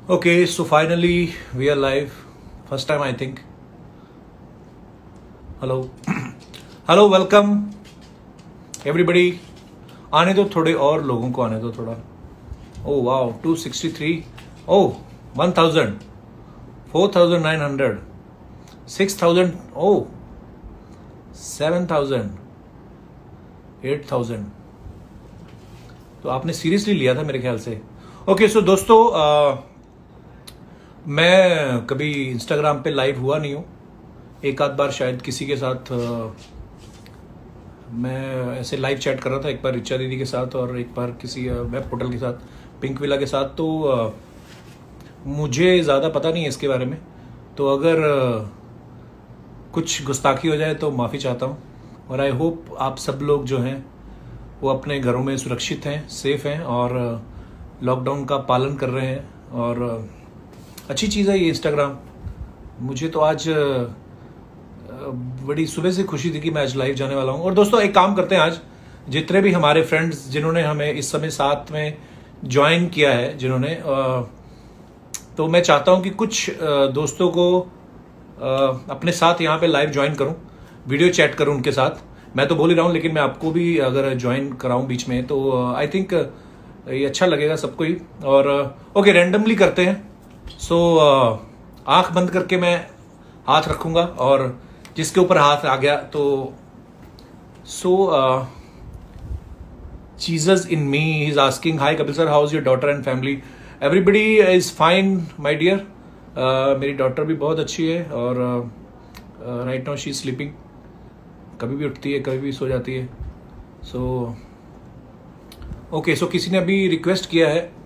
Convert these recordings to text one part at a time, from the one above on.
Okay, so finally we are live. First time, I think. Hello. Hello, welcome everybody. आने दो थोड़े और लोगों को आने दो थोड़ा. Oh wow, 263. Oh, 1000, 4900, 6000. Oh, 7000, 8000. तो आपने सीरियसली लिया था मेरे ख्याल से. ओके, सो दोस्तों, मैं कभी इंस्टाग्राम पे लाइव हुआ नहीं हूँ. एक आध बार शायद किसी के साथ मैं ऐसे लाइव चैट कर रहा था, एक बार रिचा दीदी के साथ और एक बार किसी वेब पोर्टल के साथ, पिंक विला के साथ. तो मुझे ज़्यादा पता नहीं है इसके बारे में, तो अगर कुछ गुस्ताखी हो जाए तो माफ़ी चाहता हूँ. और आई होप आप सब लोग जो हैं वो अपने घरों में सुरक्षित हैं, सेफ हैं और लॉकडाउन का पालन कर रहे हैं. और अच्छी चीज़ है ये इंस्टाग्राम. मुझे तो आज बड़ी सुबह से खुशी थी कि मैं आज लाइव जाने वाला हूँ. और दोस्तों, एक काम करते हैं, आज जितने भी हमारे फ्रेंड्स जिन्होंने हमें इस समय साथ में ज्वाइन किया है, जिन्होंने तो मैं चाहता हूँ कि कुछ दोस्तों को अपने साथ यहाँ पे लाइव ज्वाइन करूँ, वीडियो चैट करूँ उनके साथ. मैं तो बोल ही रहा हूँ, लेकिन मैं आपको भी अगर ज्वाइन कराऊँ बीच में तो आई थिंक ये अच्छा लगेगा सबको ही. और ओके, रैंडमली करते हैं. सो आंख बंद करके मैं हाथ रखूंगा और जिसके ऊपर हाथ आ गया तो Jesus in me is asking, hi Kapil sir, how is your daughter and family? Everybody is fine my dear. मेरी डॉटर भी बहुत अच्छी है और right now she is sleeping. कभी भी उठती है, कभी भी सो जाती है. सो ओके, सो किसी ने अभी रिक्वेस्ट किया है.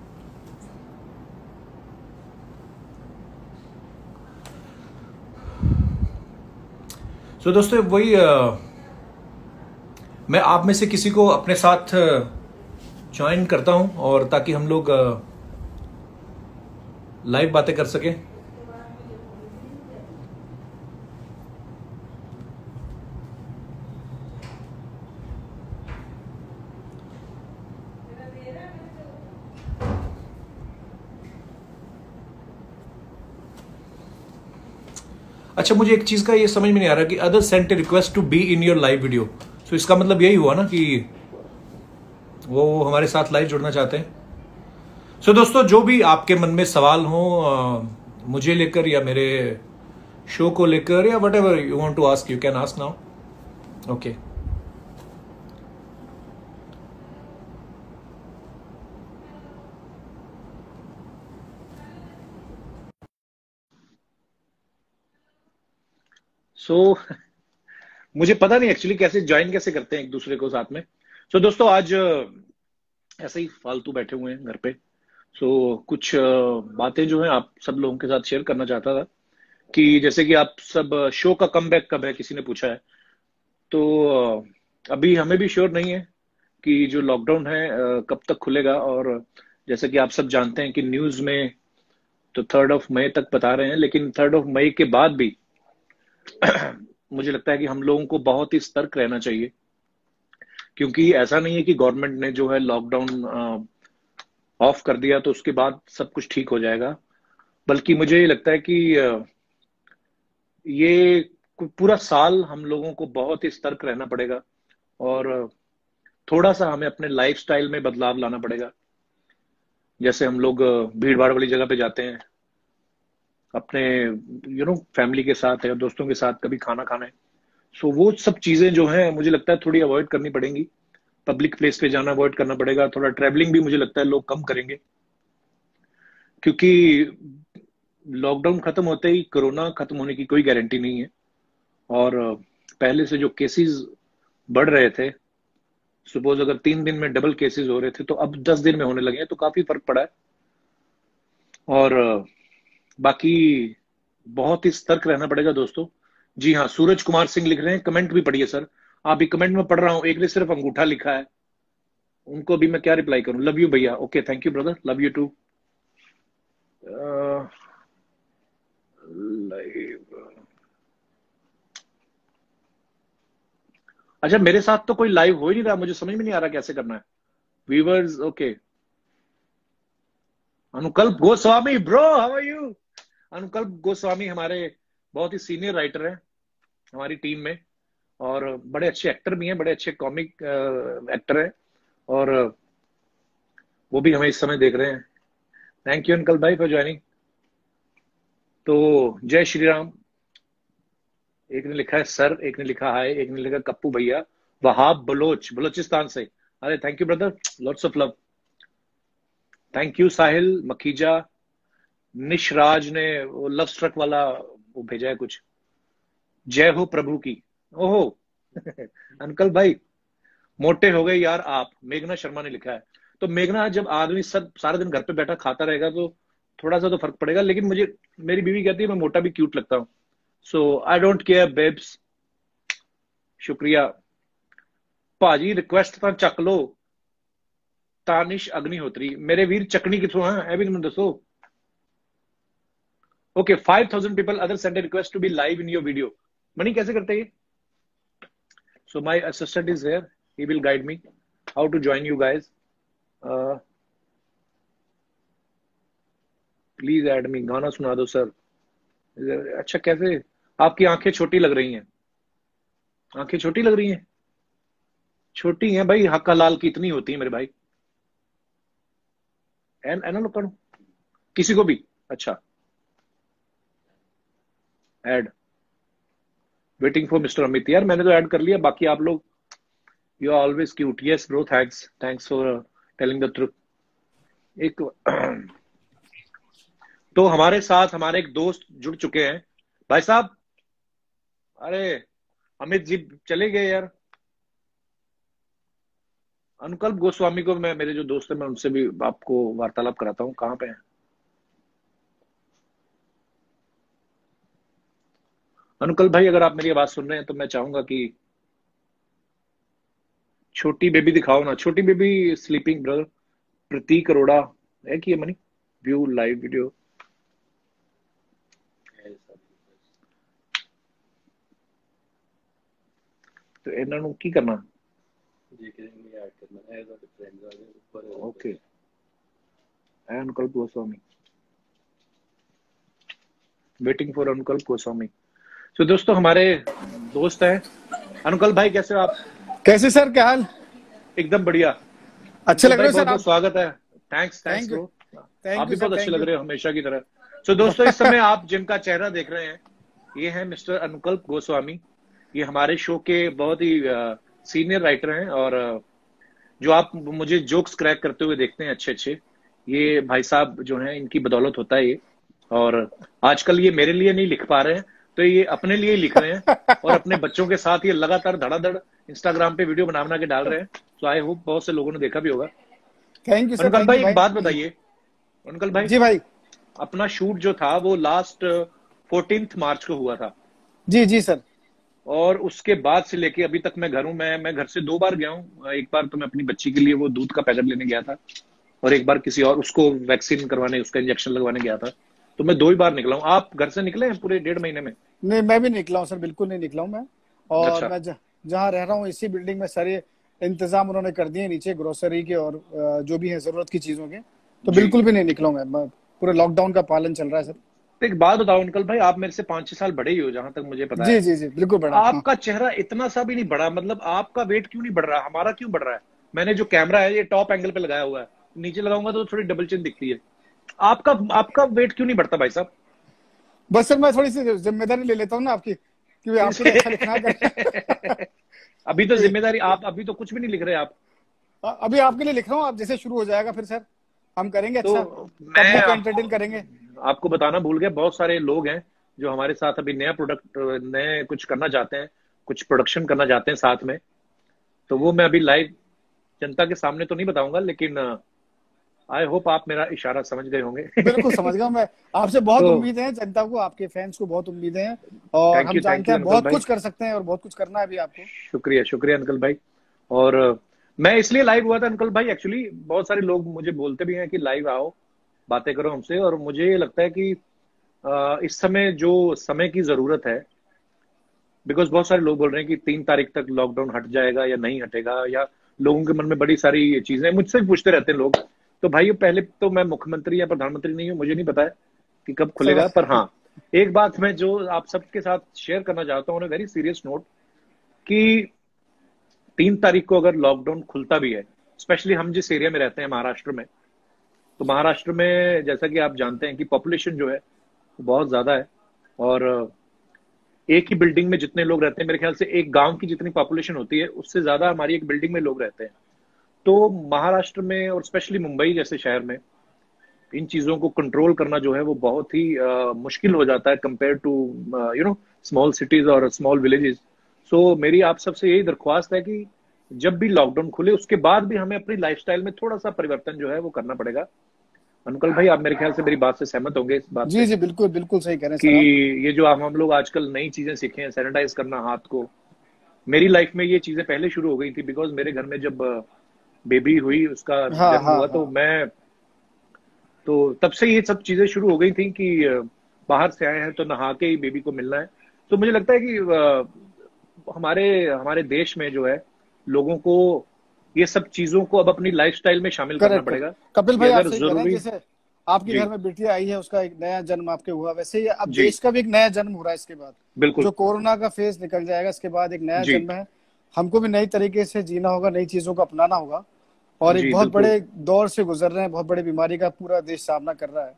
सो दोस्तों, वही मैं आप में से किसी को अपने साथ ज्वाइन करता हूं और ताकि हम लोग लाइव बातें कर सकें. अच्छा, मुझे एक चीज का ये समझ में नहीं आ रहा कि other sent a request to be in your live video. So इसका मतलब यही हुआ ना कि वो हमारे साथ लाइव जुड़ना चाहते हैं. सो दोस्तों, जो भी आपके मन में सवाल हो मुझे लेकर या मेरे शो को लेकर या whatever you want to ask, you can ask now. Okay, so मुझे पता नहीं एक्चुअली कैसे ज्वाइन कैसे करते हैं एक दूसरे को साथ में. सो दोस्तों, आज ऐसे ही फालतू बैठे हुए हैं घर पे. सो कुछ बातें जो है आप सब लोगों के साथ शेयर करना चाहता था कि जैसे कि आप सब शो का कमबैक कब है, किसी ने पूछा है. तो अभी हमें भी श्योर नहीं है कि जो लॉकडाउन है कब तक खुलेगा. और जैसे कि आप सब जानते हैं कि न्यूज में तो 3 मई तक बता रहे हैं, लेकिन 3 मई के बाद भी मुझे लगता है कि हम लोगों को बहुत ही सतर्क रहना चाहिए. क्योंकि ऐसा नहीं है कि गवर्नमेंट ने जो है लॉकडाउन ऑफ कर दिया तो उसके बाद सब कुछ ठीक हो जाएगा. बल्कि मुझे ये लगता है कि ये पूरा साल हम लोगों को बहुत ही सतर्क रहना पड़ेगा और थोड़ा सा हमें अपने लाइफस्टाइल में बदलाव लाना पड़ेगा. जैसे हम लोग भीड़ भाड़ वाली जगह पे जाते हैं अपने फैमिली के साथ या दोस्तों के साथ कभी खाना खाने. सो वो सब चीजें जो हैं मुझे लगता है थोड़ी अवॉइड करनी पड़ेंगी. पब्लिक प्लेस पे जाना अवॉइड करना पड़ेगा. थोड़ा ट्रैवलिंग भी मुझे लगता है लोग कम करेंगे, क्योंकि लॉकडाउन खत्म होते ही कोरोना खत्म होने की कोई गारंटी नहीं है. और पहले से जो केसेस बढ़ रहे थे, सपोज अगर 3 दिन में डबल केसेस हो रहे थे तो अब 10 दिन में होने लगे हैं, तो काफी फर्क पड़ा है. और बाकी बहुत ही सतर्क रहना पड़ेगा दोस्तों. जी हाँ, सूरज कुमार सिंह लिख रहे हैं, कमेंट भी पढ़िए सर. आप भी कमेंट में पढ़ रहा हूँ. एक ने सिर्फ अंगूठा लिखा है, उनको भी मैं क्या रिप्लाई करूं? लव यू भैया. Okay, thank you brother, love you too. Live, अच्छा मेरे साथ तो कोई लाइव हो ही नहीं रहा, मुझे समझ में नहीं आ रहा कैसे करना है. Viewers, okay. Anukalp Goswami bro, how are you? Anukalp Goswami हमारे बहुत ही सीनियर राइटर हैं हमारी टीम में, और बड़े अच्छे एक्टर भी हैं, बड़े अच्छे कॉमिक एक्टर हैं, और वो भी हमें इस समय देख रहे हैं। थैंक यू अंकल भाई फॉर ज्वाइनिंग। तो जय श्री राम। एक ने लिखा है सर, एक ने लिखा हाय, एक ने लिखा कप्पू भैया, वहाब बलोच, बलोचिस्तान से। अरे thank you brother, lots of love. Thank you Sahil Makhija. Nishraj ने वो लव स्ट्रक वाला वो भेजा है कुछ, जय हो प्रभु की। ओहो अंकल भाई मोटे हो गए यार आप, मेघना शर्मा ने लिखा है। तो मेघना, जब आदमी सब सारा दिन घर पे बैठा खाता रहेगा तो थोड़ा सा तो फर्क पड़ेगा, लेकिन मुझे मेरी बीवी कहती है मैं मोटा भी क्यूट लगता हूँ। सो आई डोंट केयर बेब्स। शुक्रिया भाजी, रिक्वेस्ट ਤਾਂ ਚੱਕ लो। तानिश अग्निहोत्री, मेरे वीर चकनी किथों है ਇਹ ਵੀ ਮੈਨੂੰ ਦੱਸੋ। Okay 5000 people other send a request to be live in your video। Money कैसे करते हैं? So my assistant is here, he will guide me how to join you guys. Please add me, गाना सुना दो सर। अच्छा कैसे? आपकी आंखें छोटी लग रही हैं, आंखें छोटी लग रही हैं? छोटी हैं भाई, हक्का लाल की इतनी होती है मेरे भाई। एना लोग करो किसी को भी। अच्छा add, waiting for mister Amit. यार मैंने तो ऐड कर लिया, बाकी आप लोग, you are always cute. Yes bro, thanks, thanks for telling the truth. एक तो हमारे साथ हमारे एक दोस्त जुड़ चुके हैं भाई साहब। अरे अमित जी चले गए यार। अनुकल्प गोस्वामी को मैं, मेरे जो दोस्त है मैं उनसे भी आपको वार्तालाप कराता हूँ, कहाँ पे हैं अनुकल्प भाई? अगर आप मेरी आवाज सुन रहे हैं तो मैं चाहूंगा कि छोटी बेबी दिखाओ ना, छोटी बेबी स्लीपिंग ब्रदर। प्रतीक अरोड़ा है कि ये मनी व्यू लाइव वीडियो। तो इन्होंने की करना okay. Anukalp Goswami, waiting for अनुकल्प गोस्वामी। तो दोस्तों हमारे दोस्त हैं अनुकल्प भाई, कैसे हो आप? कैसे सर, क्या हाल? एकदम बढ़िया। अच्छे लग रहे हो सर बहुत आप। स्वागत है। थैंक्स थैंक्स ब्रो, आप भी सर, बहुत अच्छे लग रहे हो हमेशा की तरह। तो दोस्तों इस समय आप जिनका चेहरा देख रहे हैं ये है मिस्टर अनुकल्प गोस्वामी। ये हमारे शो के बहुत ही सीनियर राइटर हैं, और जो आप मुझे जोक्स क्रैक करते हुए देखते हैं अच्छे अच्छे, ये भाई साहब जो हैं इनकी बदौलत होता है ये। और आजकल ये मेरे लिए नहीं लिख पा रहे हैं तो ये अपने लिए लिख रहे हैं, और अपने बच्चों के साथ ये लगातार धड़ाधड़ इंस्टाग्राम पे वीडियो बना बना के डाल रहे हैं। तो आई होप बहुत से लोगों ने देखा भी होगा। Thank you sir. अनुकल्प भाई एक बात बताइए, अनुकल्प भाई जी भाई, अपना शूट जो था वो लास्ट 14 मार्च को हुआ था। जी जी सर। और उसके बाद से लेके अभी तक मैं घर हूं। मैं घर से 2 बार गया हूँ। एक बार तो मैं अपनी बच्ची के लिए वो दूध का पैकेट लेने गया था, और एक बार किसी और उसको वैक्सीन करवाने, उसका इंजेक्शन लगवाने गया था। तो मैं 2 ही बार निकला हूँ। आप घर से निकले हैं पूरे 1.5 महीने में? नहीं, मैं भी निकला हूँ सर, बिल्कुल नहीं निकला हूँ मैं। और अच्छा। मैं जहाँ रह रहा हूँ इसी बिल्डिंग में सारे इंतजाम उन्होंने कर दिए नीचे, ग्रोसरी के और जो भी है जरूरत की चीजों के। तो बिल्कुल भी नहीं निकला हूँ मैं। पूरे लॉकडाउन का पालन चल रहा है सर। तो एक बात बताओ अंकल भाई, आप मेरे से 5-6 साल बड़े ही हो जहां तक मुझे पता है। जी जी जी, बिल्कुल बड़ा। आपका चेहरा इतना सा भी नहीं बढ़ा, मतलब आपका वेट क्यों नहीं बढ़ रहा? हमारा क्यों बढ़ रहा है? मैंने जो कैमरा है ये टॉप एंगल पे लगाया हुआ है, नीचे लगाऊंगा तो थोड़ी डबल चिन दिखती है। आपका आपका वेट क्यों नहीं बढ़ता भाई साहब? बस सर मैं थोड़ी सी जिम्मेदारी ले लेता हूँ ना आपकी, क्योंकि आपको अच्छा लिखना है। अभी तो जिम्मेदारी आप, अभी तो कुछ भी नहीं लिख रहे आप। अभी आपके लिए लिख रहा हूँ, आप जैसे शुरू हो जाएगा फिर सर हम करेंगे। तो अच्छा, मैं एंटरटेन करेंगे। आपको बताना भूल गया, बहुत सारे लोग हैं जो हमारे साथ अभी नया प्रोडक्ट, नए कुछ करना चाहते हैं, कुछ प्रोडक्शन करना चाहते हैं साथ में। तो वो मैं अभी लाइव जनता के सामने तो नहीं बताऊंगा, लेकिन आई होप आप मेरा इशारा समझ गए होंगे। बिल्कुल समझ गया मैं। आपसे बहुत तो उम्मीद है, जनता को, आपके फैंस को बहुत उम्मीदें हैं, और हम जानते हैं बहुत कुछ कर सकते हैं और बहुत कुछ करना है भी आपको। शुक्रिया शुक्रिया अंकल भाई। और मैं इसलिए लाइव हुआ था अंकल भाई, एक्चुअली बहुत सारे लोग मुझे बोलते भी हैं कि लाइव आओ, बातें करो हमसे। और मुझे ये लगता है कि इस समय जो समय की जरूरत है, बिकॉज बहुत सारे लोग बोल रहे हैं कि 3 तारीख तक लॉकडाउन हट जाएगा या नहीं हटेगा, या लोगों के मन में बड़ी सारी चीजें मुझसे भी पूछते रहते हैं लोग तो भाई पहले तो मैं मुख्यमंत्री या प्रधानमंत्री नहीं हूँ, मुझे नहीं पता है कि कब खुलेगा, सब पर हाँ एक बात मैं जो आप सबके साथ शेयर करना चाहता हूँ, वेरी सीरियस नोट, कि 3 तारीख को अगर लॉकडाउन खुलता भी है, स्पेशली हम जिस एरिया में रहते हैं महाराष्ट्र में, तो महाराष्ट्र में जैसा कि आप जानते हैं कि पॉपुलेशन जो है वो बहुत ज्यादा है, और एक ही बिल्डिंग में जितने लोग रहते हैं, मेरे ख्याल से एक गांव की जितनी पॉपुलेशन होती है उससे ज्यादा हमारी एक बिल्डिंग में लोग रहते हैं। तो महाराष्ट्र में और स्पेशली मुंबई जैसे शहर में इन चीजों को कंट्रोल करना जो है वो बहुत ही मुश्किल हो जाता है कंपेयर टू स्मॉल सिटीज और स्मॉल विलेजेस। सो मेरी आप सबसे यही दरख्वास्त है कि जब भी लॉकडाउन खुले उसके बाद भी हमें अपनी लाइफस्टाइल में थोड़ा सा परिवर्तन जो है वो करना पड़ेगा। अंकल भाई आप मेरे ख्याल से मेरी बात से सहमत होंगे इस बात जी से, जी, बिल्कुल बिल्कुल सही कह रहे हैं कि सर आप। ये जो हम लोग आजकल नई चीजें सीखे हैं, सैनिटाइज करना हाथ को, मेरी लाइफ में ये चीजें पहले शुरू हो गई थी, बिकॉज मेरे घर में जब बेबी हुई, उसका हाँ जन्म हाँ हुआ, तो हाँ। मैं तो तब से ये सब चीजें शुरू हो गई थी कि बाहर से आए हैं तो नहा के ही बेबी को मिलना है। तो मुझे लगता है कि हमारे हमारे देश में जो है लोगों को ये सब चीजों को अब अपनी लाइफस्टाइल में शामिल करना करेक्ट करेक्ट। पड़ेगा कपिल कि भाई आप अगर सही कह रहे हैं, जरूरी। जैसे आपके जी घर में बेटी आई है, उसका एक नया जन्म आपके हुआ, वैसे ही अब जी देश का भी एक नया जन्म हो रहा है इसके बाद। बिल्कुल। जो कोरोना का फेज निकल जाएगा इसके बाद एक नया जी जन्म है। हमको भी नई तरीके से जीना होगा, नई चीजों को अपनाना होगा। और एक जी बहुत बिल्कुल बड़े दौर से गुजर रहे हैं, बहुत बड़ी बीमारी का पूरा देश सामना कर रहा है।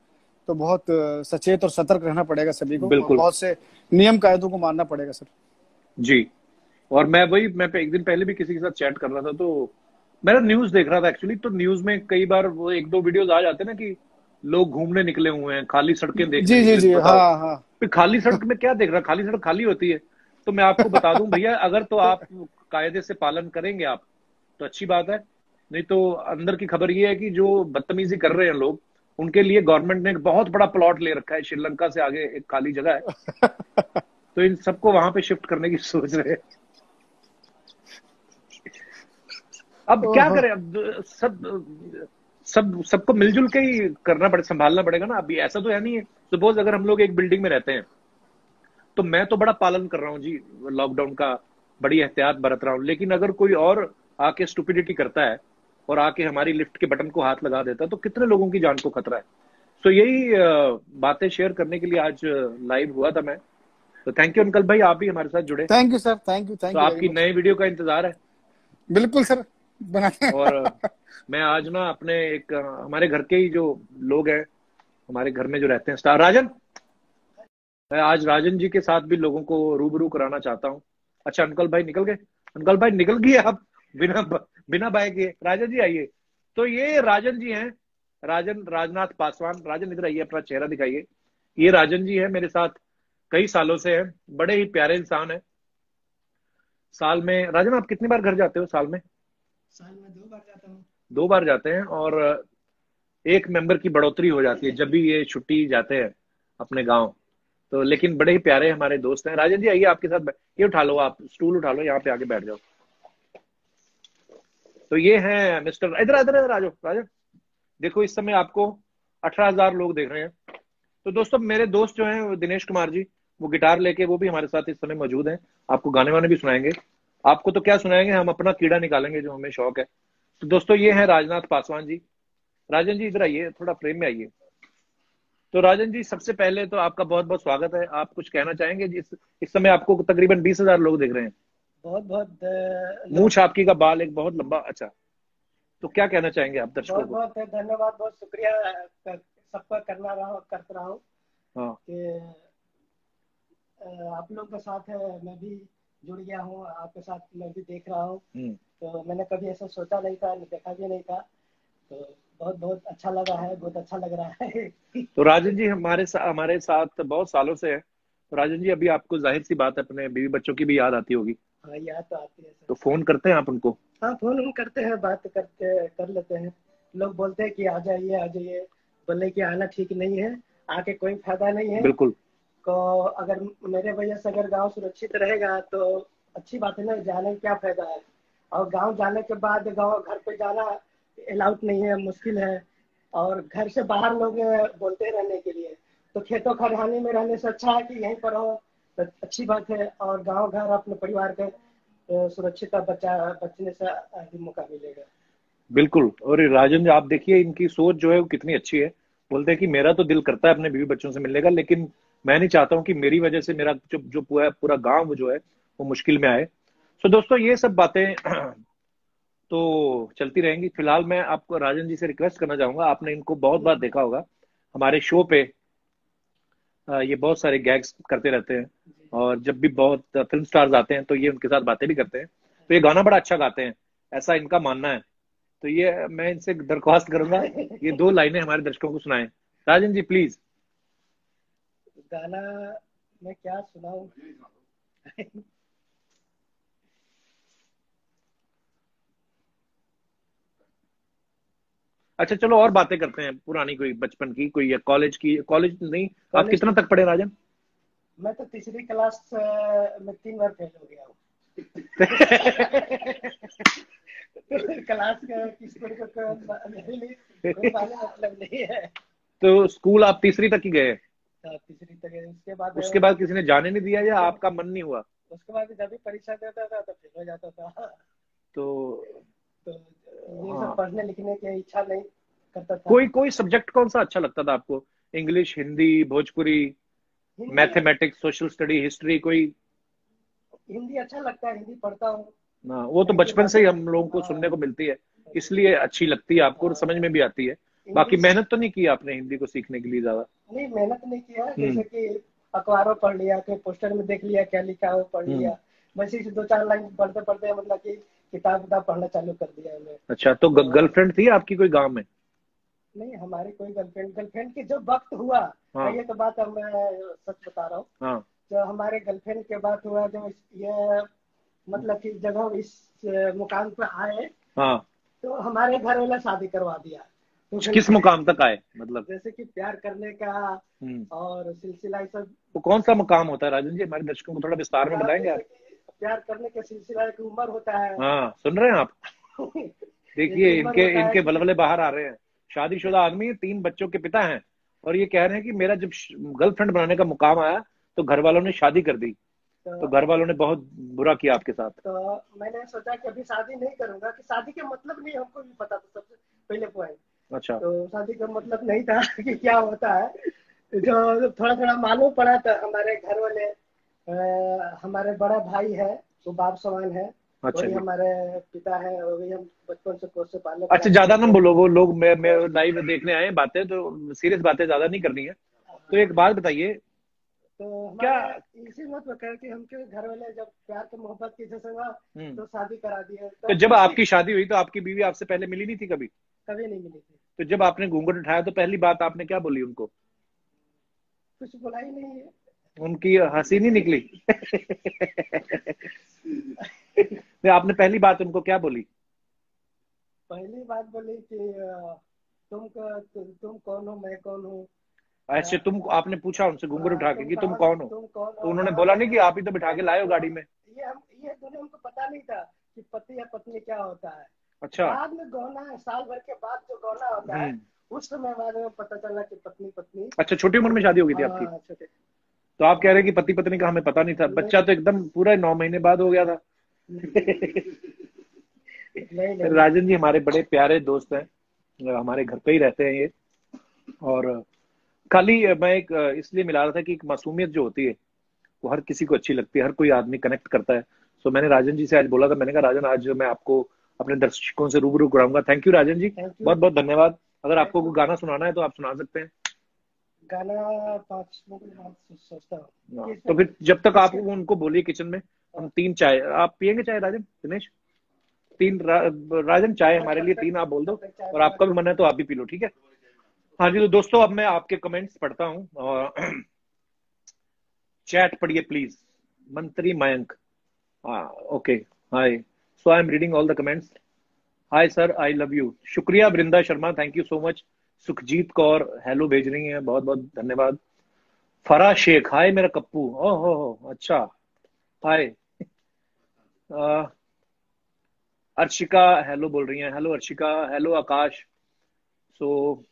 तो बहुत सचेत और सतर्क रहना पड़ेगा सभी को, और बिल्कुल। बहुत से नियम कायदों को मानना पड़ेगा सर। जी और मैं एक दिन पहले भी किसी के साथ चैट कर रहा था, तो मेरा न्यूज देख रहा था एक्चुअली, तो न्यूज में कई बार वो एक दो वीडियोस आ जाते हैं ना कि लोग घूमने निकले हुए हैं, खाली सड़कें देखने जी जी निकले, जी, तो बताओ हाँ हाँ। फिर खाली सड़क में क्या देख रहा, खाली सड़क खाली होती है। तो मैं आपको बता दूं भैया, अगर तो आप कायदे से पालन करेंगे आप, तो अच्छी बात है, नहीं तो अंदर की खबर ये है कि जो बदतमीजी कर रहे हैं लोग, उनके लिए गवर्नमेंट ने एक बहुत बड़ा प्लॉट ले रखा है, श्रीलंका से आगे एक खाली जगह है, तो इन सबको वहां पे शिफ्ट करने की सोच रहे हैं। अब क्या ओहो। करें, अब सबको मिलजुल के ही करना पड़े, संभालना पड़ेगा ना। अभी ऐसा तो है नहीं है, सपोज अगर हम लोग एक बिल्डिंग में रहते हैं, तो मैं तो बड़ा पालन कर रहा हूँ जी लॉकडाउन का, बड़ी एहतियात बरत रहा हूँ, लेकिन अगर कोई और आके स्टुपिडिटी करता है और आके हमारी लिफ्ट के बटन को हाथ लगा देता है, तो कितने लोगों की जान को खतरा है। तो यही बातें शेयर करने के लिए आज लाइव हुआ था मैं। तो थैंक यू अंकल भाई, आप भी हमारे साथ जुड़े, थैंक यू सर, तो थैंक यू वेरी आपकी मच नए सर। वीडियो का इंतजार है। बिल्कुल सर, बनाए। और मैं आज ना अपने एक हमारे घर के ही जो लोग हैं, हमारे घर में जो रहते हैं, स्टार राजन, मैं आज राजन जी के साथ भी लोगों को रूबरू कराना चाहता हूँ। अच्छा अंकल भाई निकल गए, अंकल भाई निकल गए आप, बिना बिना बाय किए। राजन जी आइए। तो ये राजन जी हैं, राजन राजनाथ पासवान। राजन इधर आइए, अपना चेहरा दिखाइए। ये राजन जी है, मेरे साथ कई सालों से हैं, बड़े ही प्यारे इंसान है। साल में राजन आप कितनी बार घर जाते हो साल में? साल में 2 बार जाता हूँ। 2 बार जाते हैं, और एक मेंबर की बढ़ोतरी हो जाती है जब भी ये छुट्टी जाते हैं अपने गांव। तो लेकिन बड़े ही प्यारे हमारे दोस्त हैं। राजन जी आइए, आपके साथ ये उठा लो, आप स्टूल उठा लो, यहाँ पे आके बैठ जाओ। तो ये हैं मिस्टर, इधर इधर इधर आ जाओ राजन। देखो इस समय आपको 18,000 लोग देख रहे हैं। तो दोस्तों मेरे दोस्त जो हैं वो दिनेश कुमार जी, वो गिटार लेके वो भी हमारे साथ इस समय मौजूद हैं, आपको गाने वाने भी सुनाएंगे। आपको तो क्या सुनाएंगे, हम अपना कीड़ा निकालेंगे जो हमें शौक है। तो दोस्तों ये है राजनाथ पासवान जी। राजन जी इधर आइए, थोड़ा फ्रेम में आइए। तो राजन जी सबसे पहले तो आपका बहुत बहुत स्वागत है। आप कुछ कहना चाहेंगे? इस समय आपको तकरीबन 20,000 लोग देख रहे हैं। बहुत बहुत मूछ आपकी का बाल एक बहुत लंबा, अच्छा, तो क्या कहना चाहेंगे आप दर्शकों बहुत को? बहुत धन्यवाद, बहुत शुक्रिया सबका करता रहा हूँ हाँ कि आप लोग के साथ मैं भी जुड़ गया हूँ, आपके साथ मैं भी देख रहा हूँ। तो मैंने कभी ऐसा सोचा नहीं था, देखा भी नहीं था। तो बहुत बहुत अच्छा लगा है, बहुत अच्छा लग रहा है। तो राजन जी हमारे साथ बहुत सालों से है। तो राजन जी अभी आपको जाहिर सी बात है अपने बीवी बच्चों की भी याद आती होगी, हाँ, याद तो आती है सर। तो फोन करते हैं आप उनको? हाँ, फोन करते हैं, बात करते कर लेते हैं। लोग बोलते हैं कि आ जाइए आ जाइए, बोले कि आना ठीक नहीं है, आके कोई फायदा नहीं है। बिल्कुल। तो अगर मेरे वजह से अगर गांव सुरक्षित रहेगा तो अच्छी बात है ना, जाने में क्या फायदा है। और गांव जाने के बाद गांव घर पे जाना अलाउड नहीं है, मुश्किल है। और घर से बाहर लोग बोलते हैं रहने के लिए, तो खेतों खलिहानी में रहने से अच्छा है कि यहीं पर हो, तो अच्छी बात है। और गांव घर अपने परिवार के सुरक्षित बचने से आगे मौका मिलेगा। बिल्कुल। और ये राजन जी, आप देखिए इनकी सोच जो है वो कितनी अच्छी है। बोलते हैं कि मेरा तो दिल करता है अपने बीवी बच्चों से मिलने का, लेकिन मैं नहीं चाहता हूँ कि मेरी वजह से मेरा जो जो पूरा पूरा गांव जो है वो मुश्किल में आए। सो दोस्तों, ये सब बातें तो चलती रहेंगी। फिलहाल मैं आपको राजन जी से रिक्वेस्ट करना चाहूंगा, आपने इनको बहुत बार देखा होगा हमारे शो पे। ये बहुत सारे गैग्स करते रहते हैं, और जब भी बहुत फिल्म स्टार्स आते हैं तो ये उनके साथ बातें भी करते हैं। तो ये गाना बड़ा अच्छा गाते हैं, ऐसा इनका मानना है। तो ये मैं इनसे दरख्वास्त करूंगा, ये 2 लाइनें हमारे दर्शकों को सुनाएं। राजन जी प्लीज। गाना मैं क्या सुनाऊं? अच्छा चलो, और बातें करते हैं पुरानी, कोई बचपन की, कोई या कॉलेज की। कॉलेज नहीं, आप कॉलेज कितना की। तक पढ़े राजन? मैं तो तीसरी क्लास में 3 बार फेल हो गया हूँ। क्लास का किसको मेरे लिए कोई माने मतलब नहीं है। तो स्कूल आप तीसरी तक ही गए? तो तीसरी तक है, उसके बाद उसके बाद किसी ने जाने नहीं दिया या आपका मन नहीं हुआ? उसके बाद जब भी परीक्षा देता था तो फेल हो जाता था। तो तो ये सब हाँ, पढ़ने लिखने की इच्छा नहीं करता था। कोई कोई सब्जेक्ट कौन सा अच्छा लगता था आपको? English, Hindi, Bhojpuri, Hindi. Mathematics, social study, history, कोई? हिंदी अच्छा लगता है, हिंदी पढ़ता हूँ। ना, वो तो हिंदी बचपन से ही हम लोगों को सुनने हाँ, को मिलती है, इसलिए अच्छी लगती है आपको और समझ में भी आती है। बाकी इंग्लिश। मेहनत तो नहीं की आपने हिंदी को सीखने के लिए ज्यादा? नहीं, मेहनत नहीं किया। हम्म। जैसे कि अखबारों पढ़ लिया, कोई पोस्टर में देख लिया क्या लिखा है वो पढ़ हम्म। लिया। बस इसे 2-4 लाइन पढ़ते पढ़ते मतलब कि किताब पढ़ना चालू कर दिया मैंने। अच्छा, तो तो गर्लफ्रेंड थी आपकी कोई गांव में? नहीं, हमारी कोई गर्लफ्रेंड गर्लफ्रेंड की जो वक्त हुआ, हाँ। ये तो बात अब मैं सच बता रहा हूँ। हाँ। जो हमारे गर्लफ्रेंड के बात हुआ, जो ये मतलब कि जब हम इस मुकाम पे आए हाँ। तो हमारे घर वाले शादी करवा दिया। तो फिर किस मुकाम तक आए मतलब? जैसे कि प्यार करने का हम्म। और सिलसिला ये सब। तो कौन सा मुकाम होता है राजन जी, हमारे दर्शकों को थोड़ा विस्तार में बताएंगे आप? जैसे कि प्यार करने का सिलसिला एक उम्र होता है। हाँ, सुन रहे हैं आप? एक देखिए, उम्र इनके होता है इनके कि बलबले बाहर आ रहे हैं। शादीशुदा आदमी है, 3 बच्चों के पिता हैं, और ये कह रहे हैं कि मेरा जब गर्लफ्रेंड बनाने का मुकाम आया तो घर वालों ने शादी कर दी। तो तो, घर वालों ने बहुत बुरा किया आपके साथ। तो मैंने सोचा कि अभी शादी नहीं करूंगा, कि शादी के मतलब नहीं हमको भी पता था सबसे पहले पॉइंट। अच्छा। तो शादी का मतलब नहीं था कि क्या होता है। जो थोड़ा थोड़ा मालूम पड़ा तो हमारे घर वाले, हमारे बड़ा भाई है, वो बाप समान है। अच्छा वही जी। हमारे पिता है, वही हम बचपन से पोस से पाले अच्छा, पढ़ाते ज्यादा ना थे। बोलो, वो लोग मैं लाइव देखने आए हैं, बातें तो सीरियस बातें ज्यादा नहीं करनी है। तो एक बात बताइए, तो क्या? हमारे इसी मत में कहे कि हमके घर वाले जब प्यार के मोहब्बत की जैसे हुआ हम्म। तो शादी करा दिए, तो तो जब खुशी आपकी शादी हुई तो आपकी बीवी आपसे पहले मिली नहीं थी कभी? कभी नहीं मिली थी। तो जब आपने घूंघट उठाया तो पहली बात आपने क्या बोली उनको? कुछ बोला ही नहीं है। उनकी हंसी नहीं निकली? तो आपने पहली बात उनको क्या बोली? पहली बात बोली कि तुम कौन हो, मैं कौन हूँ। ऐसे तुम, आपने पूछा उनसे घूंघट उठा के तुम कि तुम कहाँ, कौन हो? तुम कौन तो हो, उन्होंने कहाँ बोला से नहीं कि हो। आप ही तो बिठा के लाए हो गाड़ी में? ये दोनों हमको पता नहीं था कि पति या पत्नी क्या होता है। अच्छा। बाद में गौना, साल भर के बाद जो गौना होता है, हम्म। उस समय बाद में पता चला कि पत्नी पत्नी। अच्छा, छोटी उम्र में शादी हो गई थी आपकी? हाँ, छोटे। तो आप कह रहे हैं कि पति पत्नी का हमें पता नहीं था, नहीं बच्चा तो एकदम पूरा 9 महीने बाद हो गया था। नहीं नहीं। राजन जी हमारे बड़े प्यारे दोस्त हैं, हमारे घर पे ही रहते हैं ये। और खाली मैं एक इसलिए मिला रहा था कि एक मासूमियत जो होती है वो हर किसी को अच्छी लगती है, हर कोई आदमी कनेक्ट करता है। सो मैंने राजन जी से आज बोला था, मैंने कहा राजन, आज मैं आपको अपने दर्शकों से रूबरू कराऊंगा। Thank you Rajan ji, thank you. बहुत बहुत धन्यवाद। अगर आपको थैंक कोई यू। गाना सुनाना है तो आप सुना सकते हैं। गाना 5 मिनट के बाद सोचता हूँ कि तो फिर जब तक आप किसके। उनको बोलिए किचन में, हम 3 चाय, आप पियेंगे चाय राजन, दिनेश? 3 राजन चाय हमारे लिए 3 आप बोल तब दो, तक चाय और बना आपका भी के। मन है तो आप भी पी लो, ठीक है? हाँ जी, तो दोस्तों अब मैं आपके कमेंट्स पढ़ता हूँ, और चैट पढ़िए please. Mantri Mayank, okay, hi. So I am reading all the comments. Hi sir, I love you, शुक्रिया Vrinda Sharma, thank you so much. Sukhjeet Kaur hello भेज रही हैं, बहुत बहुत धन्यवाद। फरा शेख, हाय मेरा कप्पू, ओह हो अच्छा, हाय। अ, अर्शिका हेलो बोल रही हैं, hello Arshika, hello Akash. So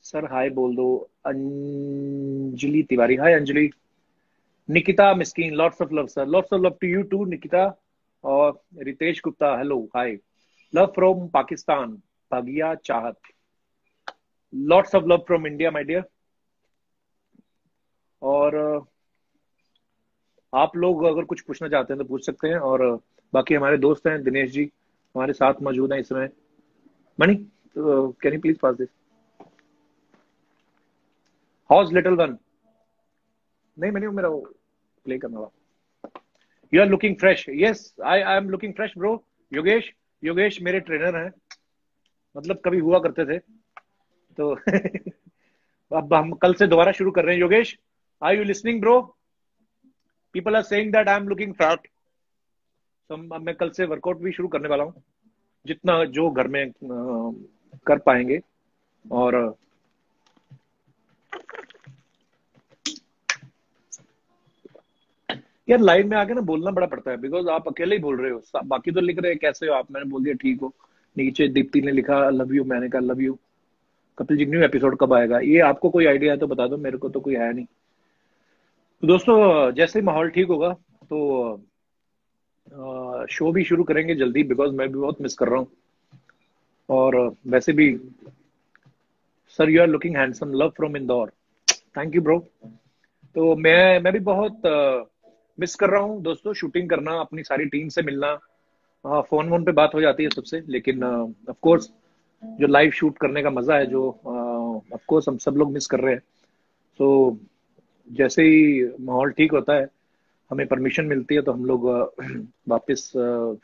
sir hi बोल दो। Anjali Tiwari, hi Anjali. Nikita Miskeen, lots of love sir, lots of love to you too Nikita. और Ritesh Gupta, hello hi. Love from Pakistan, Bhagiya Chahat, lots of love from India my dear. और आप लोग अगर कुछ पूछना चाहते हैं तो पूछ सकते हैं, और बाकी हमारे दोस्त हैं, दिनेश जी हमारे साथ मौजूद हैं इस समय। Mani, can you please pass this? How's little one? नहीं मणि, वो मेरा प्ले करना होगा। You are looking fresh. Yes, I am looking fresh bro. Yogesh, Yogesh मेरे ट्रेनर हैं, मतलब कभी हुआ करते थे तो अब हम कल से दोबारा शुरू कर रहे हैं। Yogesh, are you listening bro? People are saying that I am looking fat. तो मैं कल से वर्कआउट भी शुरू करने वाला हूँ, जितना जो घर में कर पाएंगे। और यार लाइव में आके ना बोलना बड़ा पड़ता है, बिकॉज आप अकेले ही बोल रहे हो, बाकी तो लिख रहे हैं कैसे हो आप, मैंने बोल दिया ठीक हो। नीचे दीप्ति ने लिखा लव यू, मैंने कहा love you. Kapil ji new episode कब आएगा? ये आपको कोई आइडिया है तो बता दो, मेरे को तो कोई है नहीं। तो दोस्तों जैसे ही माहौल ठीक होगा तो शो भी शुरू करेंगे जल्दी, बिकॉज मैं भी बहुत मिस कर रहा हूँ। और वैसे भी sir you are looking handsome, love from Indore, thank you bro. तो मैं भी बहुत मिस कर रहा हूँ दोस्तों, शूटिंग करना, अपनी सारी टीम से मिलना। फोन वोन पे बात हो जाती है सबसे, लेकिन ऑफ कोर्स जो लाइव शूट करने का मजा है, जो ऑफ कोर्स हम सब लोग मिस कर रहे हैं। तो जैसे ही माहौल ठीक होता है, हमें परमिशन मिलती है, तो हम लोग वापस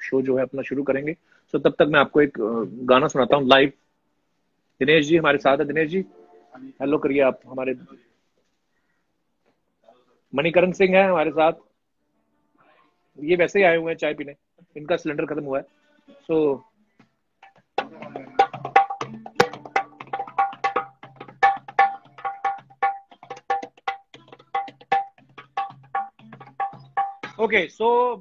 शो जो है अपना शुरू करेंगे। तो तब तक मैं आपको एक गाना सुनाता हूँ लाइव। दिनेश जी हमारे साथ है। दिनेश जी हेलो करिए आप हमारे। मणिकरण सिंह है हमारे साथ, ये वैसे ही आए हुए हैं चाय पीने, इनका सिलेंडर खत्म हुआ है। सो ओके, सो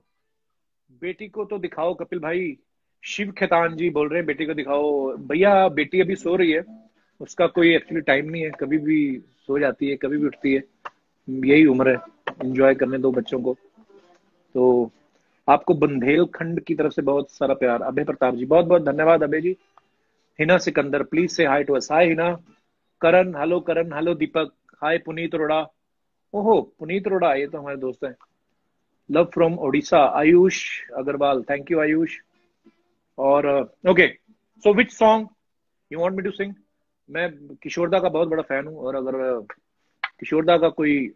बेटी को तो दिखाओ कपिल भाई। शिव खेतान जी बोल रहे हैं बेटी को दिखाओ। भैया बेटी अभी सो रही है, उसका कोई एक्चुअली टाइम नहीं है, कभी भी सो जाती है कभी भी उठती है, यही उम्र है, एंजॉय करने दो बच्चों को। तो आपको बुंदेलखंड की तरफ से बहुत सारा प्यार। अभय प्रताप जी बहुत बहुत धन्यवाद Abhay ji. Hina Sikandar please say hi to us. Hi Hina. Karan hello, Karan hello. Deepak hi. Puneet Arora, ओहो पुनीत अरोड़ा ये तो हमारे दोस्त हैं। Love from Odisha, Ayush Agarwal, thank you Ayush. और okay, so which song you want me to sing? मैं किशोरदा का बहुत बड़ा फैन हूँ, और अगर किशोरदा का कोई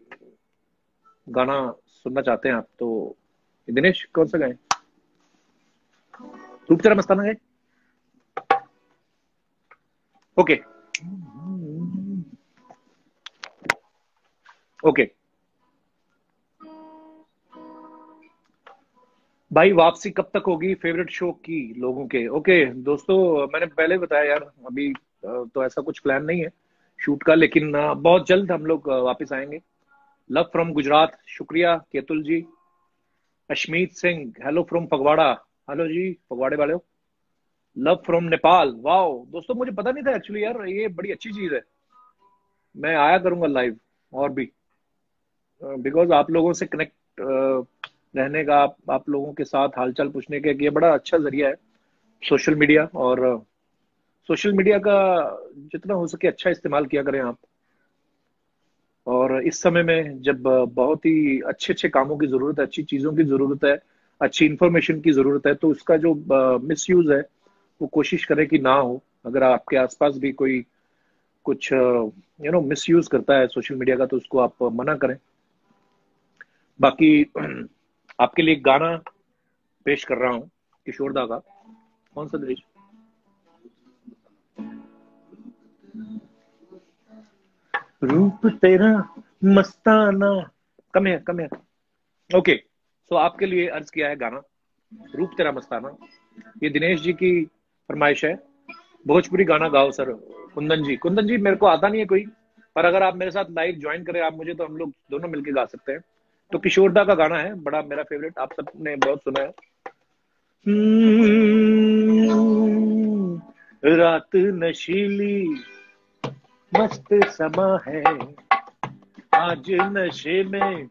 गाना सुनना चाहते हैं आप तो दिनेश कौन सा गाएं? रूप तेरा मस्ताना गाए? ओके ओके भाई, वापसी कब तक होगी फेवरेट शो की लोगों के? ओके दोस्तों, मैंने पहले बताया यार, अभी तो ऐसा कुछ प्लान नहीं है शूट का, लेकिन बहुत जल्द हम लोग वापस आएंगे। लव फ्रॉम गुजरात, शुक्रिया Ketul ji. Ashmeet Singh hello from Phagwara, hello ji फगवाड़े वाले। लव फ्रॉम नेपाल, वाओ दोस्तों मुझे पता नहीं था एक्चुअली यार, ये बड़ी अच्छी चीज है। मैं आया करूंगा लाइव और भी, बिकॉज आप लोगों से कनेक्ट रहने का, आप लोगों के साथ हालचाल पूछने का ये बड़ा अच्छा जरिया है सोशल मीडिया। और सोशल मीडिया का जितना हो सके अच्छा इस्तेमाल किया करें आप। और इस समय में जब बहुत ही अच्छे अच्छे कामों की जरूरत है, अच्छी चीजों की जरूरत है, अच्छी इंफॉर्मेशन की जरूरत है, तो उसका जो मिस यूज है वो कोशिश करें कि ना हो। अगर आपके आसपास भी कोई कुछ मिस यूज करता है सोशल मीडिया का, तो उसको आप मना करें। बाकी आपके लिए एक गाना पेश कर रहा हूँ किशोरदा का। कौन सा दृश्य? रूप तेरा मस्ताना, कम है कम है। ओके, सो आपके लिए अर्ज किया है गाना रूप तेरा मस्ताना। ये दिनेश जी की फरमाइश है। भोजपुरी गाना गाओ सर। कुंदन जी, कुंदन जी मेरे को आता नहीं है कोई, पर अगर आप मेरे साथ लाइव ज्वाइन करें आप मुझे, तो हम लोग दोनों मिलके गा सकते हैं। तो किशोरदा का गाना है, बड़ा मेरा फेवरेट, आप सबने बहुत सुना है। रात नशीली मस्त समा है, आज नशे में